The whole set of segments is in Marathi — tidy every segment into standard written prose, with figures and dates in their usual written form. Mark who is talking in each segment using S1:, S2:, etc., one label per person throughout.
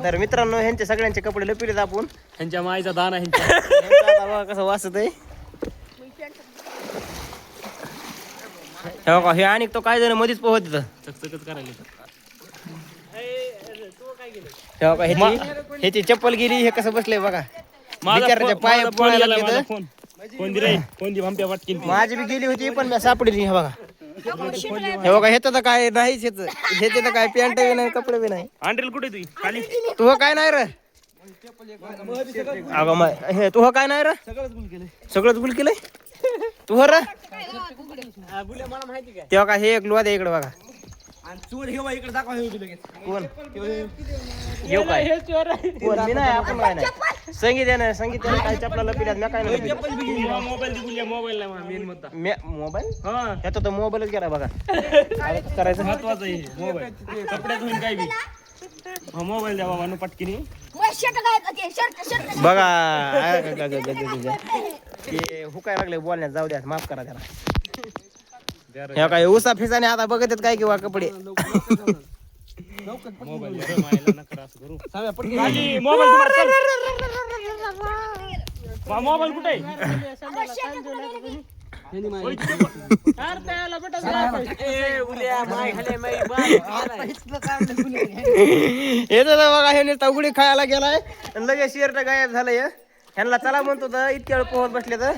S1: तर मित्रांनो ह्यांचे सगळ्यांचे कपडे लपिलेत आपण.
S2: ह्यांच्या माईचा दाना
S1: आता बघा कसं वाचत आहे. हो का हे आणि तो काय जण मध्येच पोहत तिथं
S2: चकचकच करायला.
S1: हो का ह्याची चप्पल गेली. हे कसं बसलंय बघा. बिचाराच्या पाय पळायला लागले.
S2: फोन दे रे, फोन दे भांप्या वाटकीन.
S1: माझी बी गेली होती पण मी सापडली हे बघा. हे बघा हे तर काय नाहीच ह्याचे तर काय पॅन्ट बी नाही कपडे बी नाही.
S2: अंड्रेल कुठे तुझी खाली?
S1: तू काय नाही रे अगं मग हे तू काय नाही रे सगळंच गुल केलंय तू रे तेव्हा काय हे एक लुवा दे इकडे बघा. कोण येऊ काय कोण मी नाही आपण काय नाही संगीत आहे ना संगीत काय चपला लपिल्यात मी काय नाही
S2: मोबाईल दे बोलल्या. मोबाईल नाही मेन मुद्दा.
S1: मोबाईल
S2: हा
S1: ह्याचा तर मोबाईलच गेला बघा. काय करायचं
S2: महत्वाचं आहे मोबाईल. कपड्यात होईल काय बी. हा मोबाईल द्या बाबा पटकीनी
S1: बघा. ते हुकाय लागले बोलण्यात जाऊ द्या माफ करा त्याला. हे काय उसा फिसाने आता बघत आहेत काय किंवा कपडे.
S2: मोबाईल नका असं करू. खाली मोबाईल तुम्हाला. मोबाईल कुठे आहे?
S1: येत बघा हे नुसता उघडी खायला गेलाय लगेच शर्ट गायब झालंय. ह्यांना चला म्हणतो तर इतक्या वेळ पोहत बसले तर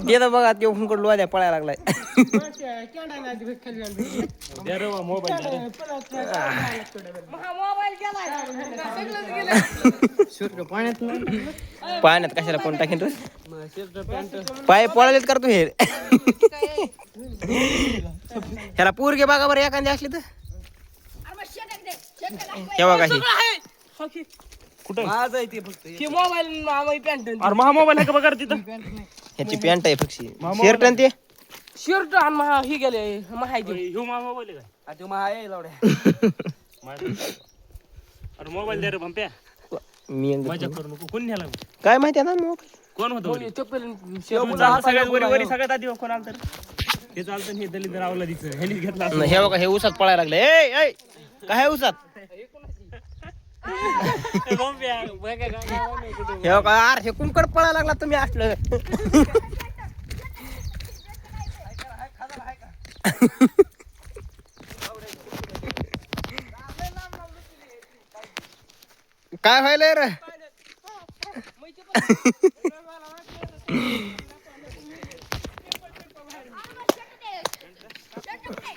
S1: देत बघा ते हुंकड लोद्या पळायला लागलाय. पाण्यात कशाला कोण टाकेन रे पाय पळालेत करतो हे. ह्याला पोरगे बघा बरं एखादी असली तर हे बघा ही
S2: कुठे
S3: मोबाईल
S2: अरे महा मोबाईल आहे का बघा तिथं.
S1: ह्याची पॅन्ट आहे फक्षी शर्ट आणि ते
S3: शर्ट आणि ही गेले माहिती
S2: ह्यो महा मोबाईल आहे का?
S3: तू महा
S2: अरे मोबाईल द्या रे भांप्या.
S1: मी
S2: मजा करू नको. कोण न्याला
S1: काय माहिती आहे ना मग
S2: कोण होतं वरी?
S3: चप्पल
S2: सगळ्यात वरी सगळ्यात आधी कोण आलं तर हे चालतं. हे दलित रावला दिसत ह्यानीच घेतला असं.
S1: हे बघा हे उसात पळायला लागले. ए काय उसात हे बघा आर हे कुंकड पळायला लागला तुम्ही असलं. काय व्हायलंय रे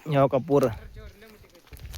S1: हे का पोरं